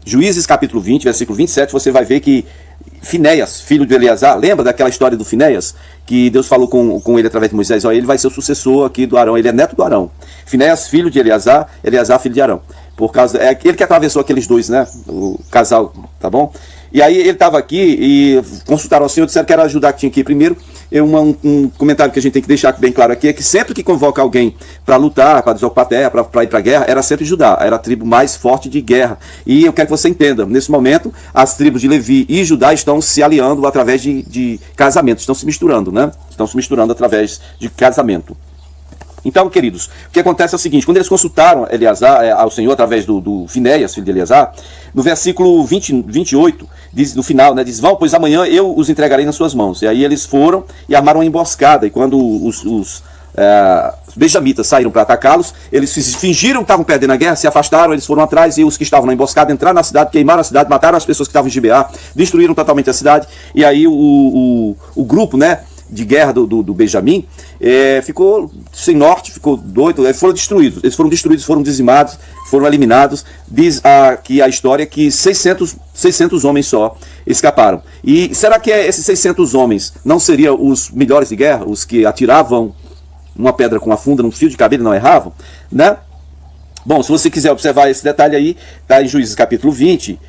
Juízes capítulo 20, versículo 27, você vai ver que Finéias, filho de Eleazar, lembra daquela história do Finéias? Que Deus falou com ele através de Moisés, ó, ele vai ser o sucessor aqui do Arão, ele é neto do Arão. Finéias, filho de Eleazar, Eleazar, filho de Arão. Por causa, é ele que atravessou aqueles dois, né? O casal, tá bom? E aí ele estava aqui e consultaram ao Senhor, disseram que era Judá que tinha que ir primeiro. Um comentário que a gente tem que deixar bem claro aqui é que sempre que convoca alguém para lutar, para desocupar terra, para ir para a guerra, era sempre Judá, era a tribo mais forte de guerra. E eu quero que você entenda, nesse momento, as tribos de Levi e Judá estão se aliando através de casamento, estão se misturando, né? Estão se misturando através de casamento. Então, queridos, o que acontece é o seguinte, quando eles consultaram Eleazar, ao Senhor através do Finéias, filho de Eleazar, no versículo 28, diz, no final, né, diz, vão, pois amanhã eu os entregarei nas suas mãos. E aí eles foram e armaram uma emboscada, e quando os benjamitas saíram para atacá-los, eles fingiram que estavam perdendo a guerra, se afastaram, eles foram atrás, e os que estavam na emboscada entraram na cidade, queimaram a cidade, mataram as pessoas que estavam em Gibeá, destruíram totalmente a cidade, e aí o grupo, né, de guerra do Benjamim, ficou sem norte, ficou doido, eles foram destruídos, foram dizimados, foram eliminados. Diz aqui a história que 600 homens só escaparam. E será que esses 600 homens não seriam os melhores de guerra, os que atiravam uma pedra com a funda num fio de cabelo e não erravam, né? Bom, se você quiser observar esse detalhe aí, está em Juízes capítulo 20,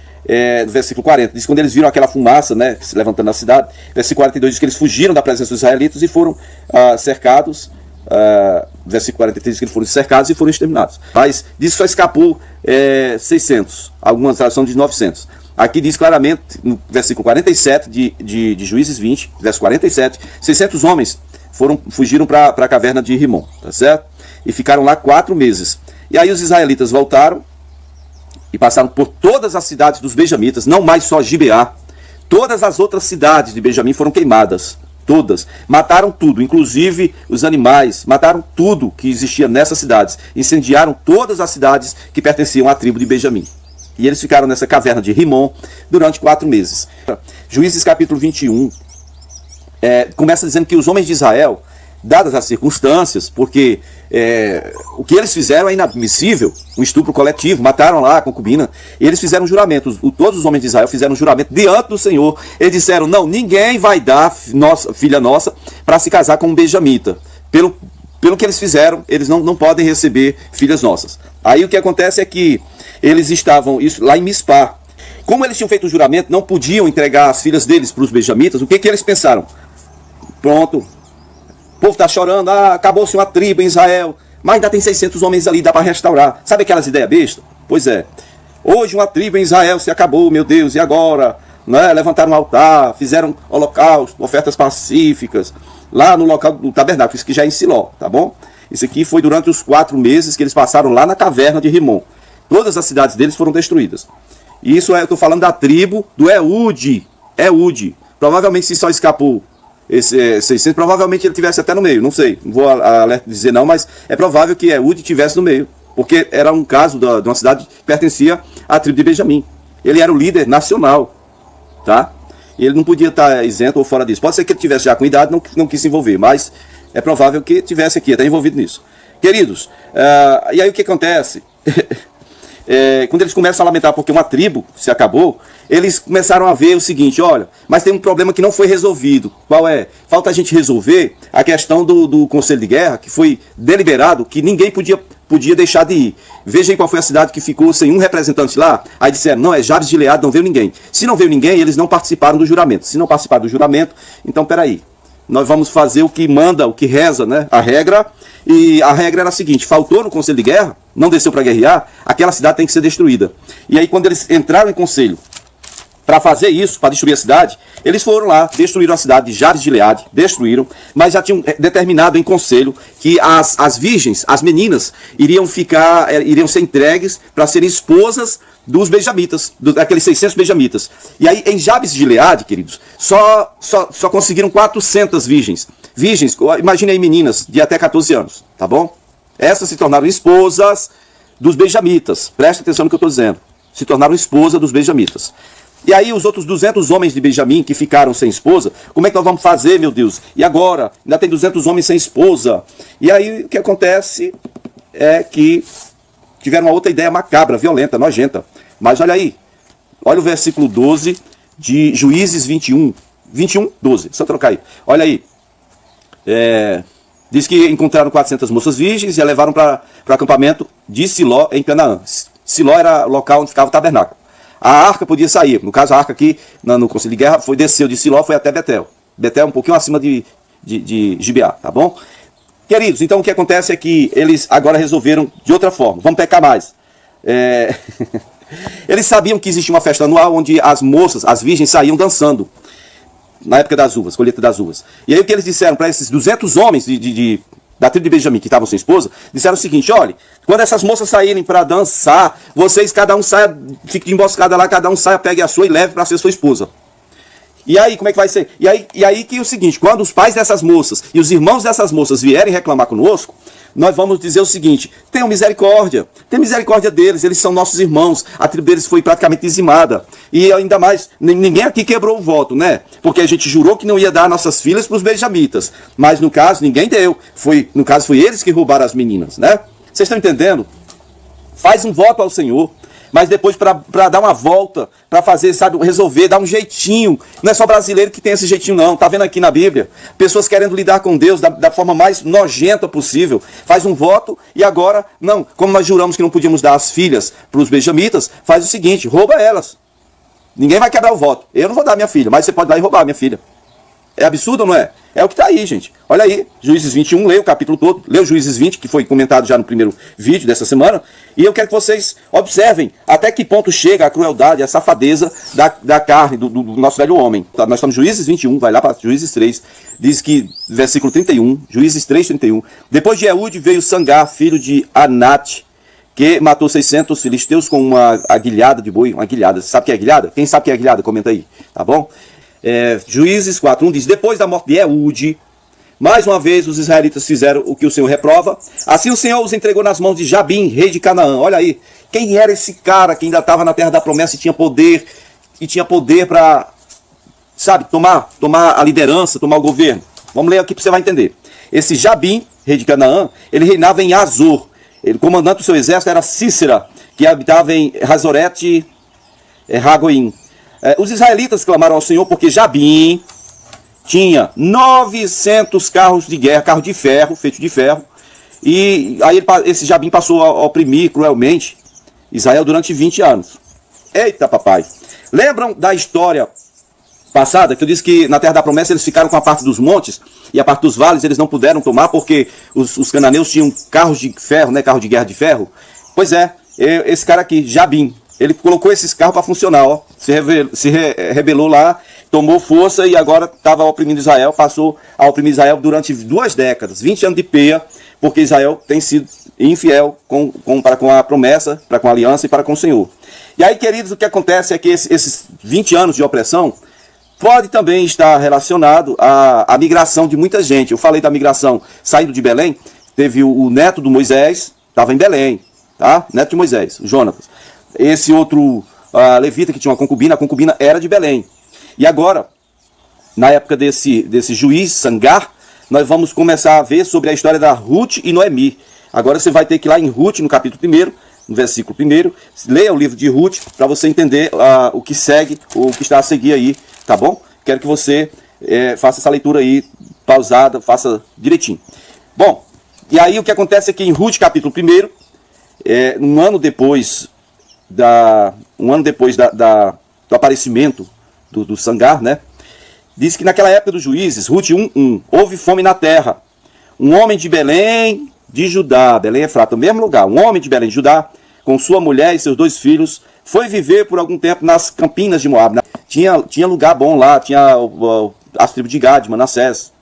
no versículo 40, diz que quando eles viram aquela fumaça, né, se levantando na cidade, versículo 42 diz que eles fugiram da presença dos israelitas e foram cercados, versículo 43 diz que eles foram cercados e foram exterminados, mas diz que só escapou 600, algumas traduções de 900. Aqui diz claramente, no versículo 47 de Juízes 20, verso 47, 600 homens fugiram para a caverna de Rimon, tá certo? E ficaram lá 4 meses. E aí os israelitas voltaram e passaram por todas as cidades dos benjamitas, não mais só Gibeá. Todas as outras cidades de Benjamim foram queimadas. Todas. Mataram tudo, inclusive os animais. Mataram tudo que existia nessas cidades. Incendiaram todas as cidades que pertenciam à tribo de Benjamim. E eles ficaram nessa caverna de Rimon durante 4 meses. Juízes capítulo 21 começa dizendo que os homens de Israel, dadas as circunstâncias, porque o que eles fizeram é inadmissível, um estupro coletivo, mataram lá a concubina, e eles fizeram um juramento, todos os homens de Israel fizeram um juramento diante do Senhor. Eles disseram, não, ninguém vai dar filha nossa para se casar com um benjamita. Pelo que eles fizeram, eles não podem receber filhas nossas. Aí o que acontece é que eles estavam lá em Mispá. Como eles tinham feito o juramento, não podiam entregar as filhas deles para os benjamitas, o que eles pensaram? Pronto, o povo está chorando, acabou-se uma tribo em Israel, mas ainda tem 600 homens ali, dá para restaurar. Sabe aquelas ideias bestas? Pois é. Hoje uma tribo em Israel se acabou, meu Deus, e agora? Né? Levantaram um altar, fizeram holocausto, ofertas pacíficas, lá no local do tabernáculo, isso que já é em Siló, tá bom? Isso aqui foi durante os 4 meses que eles passaram lá na caverna de Rimon. Todas as cidades deles foram destruídas. E isso eu estou falando da tribo do Eude. Provavelmente se só escapou esse 600, provavelmente ele tivesse até no meio, não sei, não vou dizer não, mas é provável que Eude tivesse no meio, porque era um caso de uma cidade que pertencia à tribo de Benjamim. Ele era o líder nacional, tá? Ele não podia estar isento ou fora disso. Pode ser que ele tivesse já com idade, não quis se envolver, mas é provável que tivesse aqui, está envolvido nisso. Queridos, e aí o que acontece? Quando eles começam a lamentar porque uma tribo se acabou, eles começaram a ver o seguinte, olha, mas tem um problema que não foi resolvido. Qual é? Falta a gente resolver a questão do Conselho de Guerra, que foi deliberado que ninguém podia deixar de ir. Vejam qual foi a cidade que ficou sem um representante lá. Aí disseram, não, é Jabes de Gileade, não veio ninguém. Se não veio ninguém, eles não participaram do juramento. Se não participaram do juramento, então peraí, nós vamos fazer o que manda, o que reza, né? A regra, e a regra era a seguinte, faltou no Conselho de Guerra, não desceu para guerrear, aquela cidade tem que ser destruída. E aí quando eles entraram em conselho para fazer isso, para destruir a cidade, eles foram lá, destruíram a cidade de Jabes de Gileade, destruíram, mas já tinham determinado em conselho que as virgens, as meninas, iriam ser entregues para serem esposas dos benjamitas, daqueles 600 benjamitas. E aí em Jabes de Gileade, queridos, só conseguiram 400 virgens. Virgens, imagine aí meninas de até 14 anos, tá bom? Essas se tornaram esposas dos benjamitas. Preste atenção no que eu estou dizendo. Se tornaram esposas dos benjamitas. E aí os outros 200 homens de Benjamim que ficaram sem esposa, como é que nós vamos fazer, meu Deus? E agora? Ainda tem 200 homens sem esposa. E aí o que acontece é que tiveram uma outra ideia macabra, violenta, nojenta. Mas olha aí, Olha o versículo 12 de Juízes 21. 21, 12. Só trocar aí. Olha aí. Diz que encontraram 400 moças virgens e a levaram para o acampamento de Siló, em Canaã. Siló era o local onde ficava o tabernáculo. A arca podia sair. No caso, a arca aqui, no Conselho de Guerra, desceu de Siló, foi até Betel. Betel é um pouquinho acima de Gibeá, tá bom? Queridos, então o que acontece é que eles agora resolveram de outra forma. Vamos pecar mais. Eles sabiam que existia uma festa anual onde as moças, as virgens, saíam dançando. Na época das uvas, colheita das uvas. E aí o que eles disseram para esses 200 homens da tribo de Benjamim, que estavam sem esposa, disseram o seguinte: olha, quando essas moças saírem para dançar, vocês, cada um saia, fique de emboscada lá, cada um saia, pegue a sua e leve para ser sua esposa. E aí, como é que vai ser? E aí que é o seguinte: quando os pais dessas moças e os irmãos dessas moças vierem reclamar conosco, nós vamos dizer o seguinte: tenham misericórdia, tem misericórdia deles, eles são nossos irmãos, a tribo deles foi praticamente dizimada. E ainda mais, ninguém aqui quebrou o voto, né? Porque a gente jurou que não ia dar nossas filhas para os benjamitas. Mas no caso, ninguém deu. No caso, foi eles que roubaram as meninas, né? Vocês estão entendendo? Faz um voto ao Senhor. Mas depois para dar uma volta, para fazer, sabe, resolver, dar um jeitinho. Não é só brasileiro que tem esse jeitinho, não. Tá vendo aqui na Bíblia? Pessoas querendo lidar com Deus da forma mais nojenta possível. Faz um voto e agora, não, como nós juramos que não podíamos dar as filhas para os benjamitas, faz o seguinte: rouba elas. Ninguém vai quebrar o voto. Eu não vou dar minha filha, mas você pode ir lá e roubar minha filha. É absurdo ou não é? É o que está aí, gente. Olha aí, Juízes 21, leia o capítulo todo. Leia o Juízes 20, que foi comentado já no primeiro vídeo dessa semana. E eu quero que vocês observem até que ponto chega a crueldade, a safadeza da carne, do nosso velho homem. Tá, nós estamos em Juízes 21, vai lá para Juízes 3. Diz que, versículo 31, Juízes 3, 31. Depois de Eude veio Sangar, filho de Anate, que matou 600 filisteus com uma aguilhada de boi. Uma aguilhada. Sabe o que é aguilhada? Quem sabe o que é aguilhada? Comenta aí, tá bom? Juízes 4:1 diz: depois da morte de Eude, mais uma vez os israelitas fizeram o que o Senhor reprova. Assim o Senhor os entregou nas mãos de Jabim, rei de Canaã. Olha aí, quem era esse cara que ainda estava na terra da promessa e tinha poder para, sabe, tomar a liderança, tomar o governo? Vamos ler aqui para você vai entender. Esse Jabim, rei de Canaã, ele reinava em Azor. O comandante do seu exército era Cícera, que habitava em Razorete Ragoim. Os israelitas clamaram ao Senhor porque Jabim tinha 900 carros de guerra, carro de ferro, feito de ferro. E aí esse Jabim passou a oprimir cruelmente Israel durante 20 anos. Eita, papai! Lembram da história passada, que eu disse que na Terra da Promessa eles ficaram com a parte dos montes e a parte dos vales eles não puderam tomar porque os cananeus tinham carros de ferro, né, carro de guerra de ferro? Pois é, esse cara aqui, Jabim, ele colocou esses carros para funcionar, ó, se rebelou lá, tomou força e agora estava oprimindo Israel, passou a oprimir Israel durante 2 décadas, 20 anos de peia, porque Israel tem sido infiel para com a promessa, para com a aliança e para com o Senhor. E aí, queridos, o que acontece é que esses 20 anos de opressão pode também estar relacionado à migração de muita gente. Eu falei da migração saindo de Belém, teve o neto do Moisés, estava em Belém, tá? Neto de Moisés, o Jonatas. Esse outro levita que tinha uma concubina, a concubina era de Belém. E agora, na época desse juiz, Sangar, nós vamos começar a ver sobre a história da Ruth e Noemi. Agora você vai ter que ir lá em Ruth, no capítulo 1º, no versículo 1º, leia o livro de Ruth para você entender o que segue, o que está a seguir aí, tá bom? Quero que você faça essa leitura aí, pausada, faça direitinho. Bom, e aí o que acontece é que em Ruth, capítulo 1º, um ano depois do aparecimento do Sangar, né? Diz que naquela época dos juízes, Ruth 1:1, houve fome na terra. Um homem de Belém de Judá, Belém Efrata, o mesmo lugar, um homem de Belém de Judá, com sua mulher e seus 2 filhos, foi viver por algum tempo nas campinas de Moab. Tinha lugar bom lá, tinha as tribos de Gad, Manassés,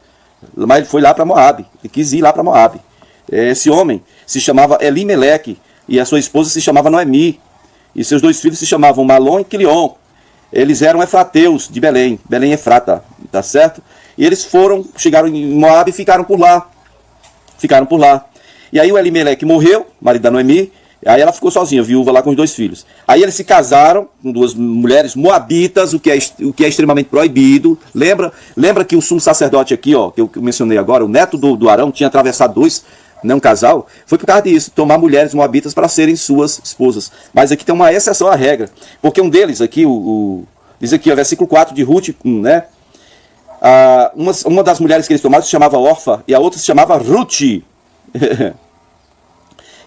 mas ele foi lá para Moab, ele quis ir lá para Moab. Esse homem se chamava Elimeleque e a sua esposa se chamava Noemi, e seus 2 filhos se chamavam Malom e Quilion. Eles eram efrateus de Belém, Belém Efrata, tá certo? E eles chegaram em Moab e ficaram por lá. E aí o Elimeleque morreu, marido da Noemi, aí ela ficou sozinha, viúva lá com os 2 filhos. Aí eles se casaram com 2 mulheres moabitas, o que é extremamente proibido. Lembra que o sumo sacerdote aqui, ó, que eu mencionei agora, o neto do Arão, tinha atravessado não um casal, foi por causa disso, tomar mulheres moabitas para serem suas esposas. Mas aqui tem uma exceção à regra, porque um deles aqui, diz aqui, o versículo 4 de Ruth, né? Uma das mulheres que eles tomaram se chamava Orfa e a outra se chamava Ruth.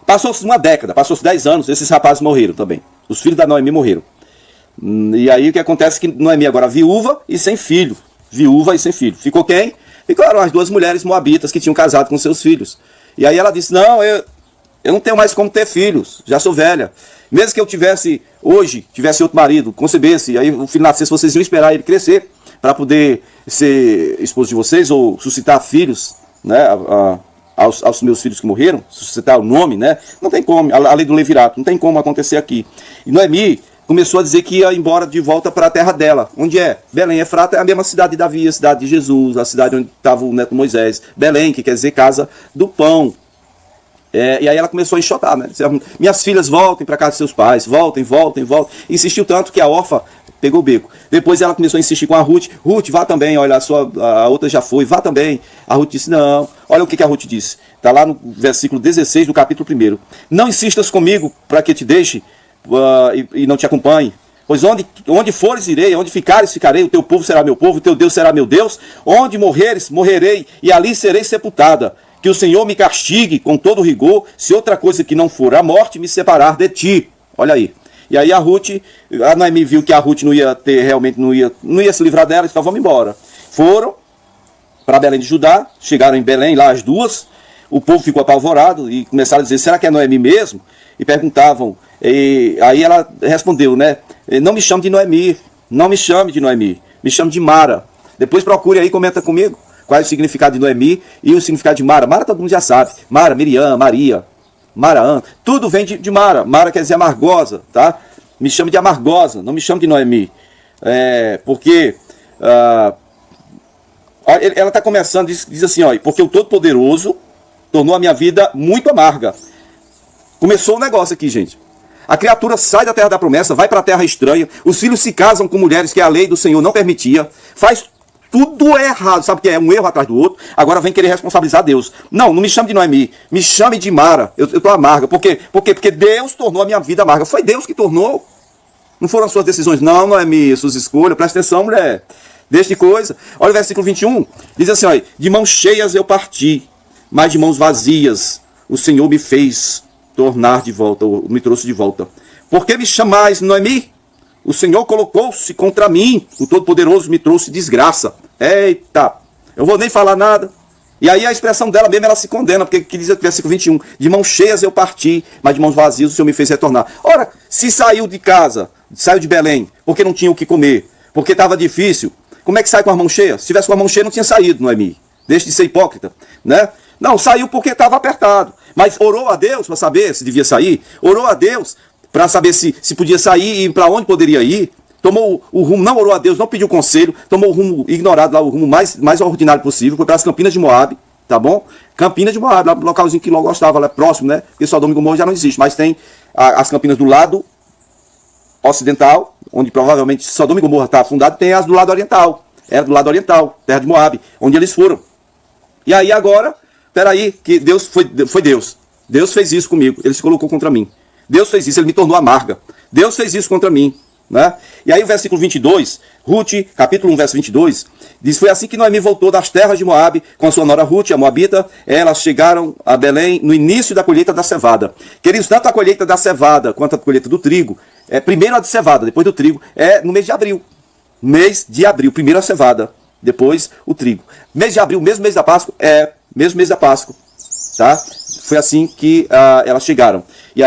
Passou-se uma década, passou-se 10 anos, esses rapazes morreram também. Os filhos da Noemi morreram. E aí o que acontece é que Noemi agora viúva e sem filho. Viúva e sem filho. Ficou quem? Ficaram as duas mulheres moabitas que tinham casado com seus filhos. E aí ela disse, não, eu não tenho mais como ter filhos, já sou velha. Mesmo que eu tivesse outro marido, concebesse, aí o filho nascesse, vocês iam esperar ele crescer para poder ser esposo de vocês ou suscitar filhos, né, aos meus filhos que morreram, suscitar o nome, né? Não tem como, a lei do levirato, não tem como acontecer aqui. E Noemi começou a dizer que ia embora de volta para a terra dela. Onde é? Belém. Efrata é a mesma cidade de Davi, a cidade de Jesus, a cidade onde estava o neto Moisés. Belém, que quer dizer casa do pão. E aí ela começou a enxotar, né? Minhas filhas, voltem para casa de seus pais, voltem. Insistiu tanto que a órfã pegou o beco. Depois ela começou a insistir com a Ruth. Ruth, vá também, olha, a outra já foi, vá também. A Ruth disse, não. Olha o que a Ruth disse. Está lá no versículo 16 do capítulo 1. Não insistas comigo para que te deixe e não te acompanhe. Pois onde fores irei, onde ficares ficarei, o teu povo será meu povo, o teu Deus será meu Deus. Onde morreres, morrerei, e ali serei sepultada. Que o Senhor me castigue com todo rigor, se outra coisa que não for a morte me separar de ti. Olha aí. E aí a Noemi viu que a Ruth não ia se livrar dela, então vamos embora. Foram para Belém de Judá, chegaram em Belém, lá as duas, o povo ficou apavorado e começaram a dizer, será que é Noemi mesmo? E perguntavam, aí ela respondeu, né, não me chame de Noemi, me chame de Mara. Depois procure aí, comenta comigo, qual é o significado de Noemi e o significado de Mara. Mara todo mundo já sabe, Mara, Miriam, Maria, Maraã, tudo vem de Mara. Mara quer dizer amargosa, tá? Me chame de amargosa, não me chame de Noemi. Porque ela está começando, diz assim, ó, porque o Todo-Poderoso tornou a minha vida muito amarga. Começou o negócio aqui, gente. A criatura sai da terra da promessa, vai para a terra estranha, os filhos se casam com mulheres que a lei do Senhor não permitia, faz tudo errado, sabe o que é? Um erro atrás do outro, agora vem querer responsabilizar Deus. Não me chame de Noemi, me chame de Mara, eu estou amarga. Por quê? Porque Deus tornou a minha vida amarga. Foi Deus que tornou. Não foram as suas decisões, não, Noemi, suas escolhas. Presta atenção, mulher. Deixa de coisa. Olha o versículo 21, diz assim, ó, de mãos cheias eu parti, mas de mãos vazias o Senhor me fez tornar de volta, ou me trouxe de volta. Por que me chamais, Noemi? O Senhor colocou-se contra mim, o Todo-Poderoso me trouxe desgraça. Eita, eu vou nem falar nada. E aí a expressão dela mesmo, ela se condena, porque que diz no versículo 21, de mãos cheias eu parti, mas de mãos vazias o Senhor me fez retornar. Ora, se saiu de casa, saiu de Belém, porque não tinha o que comer, porque estava difícil, como é que sai com as mãos cheias? Se tivesse com a mão cheia não tinha saído, Noemi. Deixe de ser hipócrita, né? Não, saiu porque estava apertado, mas orou a Deus para saber se devia sair, orou a Deus para saber se podia sair e para onde poderia ir. Tomou o rumo, não orou a Deus, não pediu conselho, tomou o rumo ignorado lá, o rumo mais ordinário possível, foi para as Campinas de Moabe, tá bom? Campinas de Moabe, lá no localzinho que logo gostava, lá próximo, né? Porque Sodoma e Gomorra já não existe, mas tem as Campinas do lado ocidental, onde provavelmente Sodoma e Gomorra está fundado, tem as do lado oriental, era do lado oriental, terra de Moabe, onde eles foram. E aí agora, peraí, que Deus foi Deus. Deus fez isso comigo, ele se colocou contra mim. Deus fez isso, ele me tornou amarga. Deus fez isso contra mim. Né? E aí o versículo 22, Ruth, capítulo 1, verso 22, diz, foi assim que Noemi voltou das terras de Moabe, com a sua nora Ruth, a moabita, elas chegaram a Belém no início da colheita da cevada. Queridos, tanto a colheita da cevada quanto a colheita do trigo, primeiro a de cevada, depois do trigo, no mês de abril. Mês de abril, primeiro a cevada, depois o trigo. Mês de abril, mesmo mês da Páscoa, mesmo mês da Páscoa, tá? Foi assim que elas chegaram.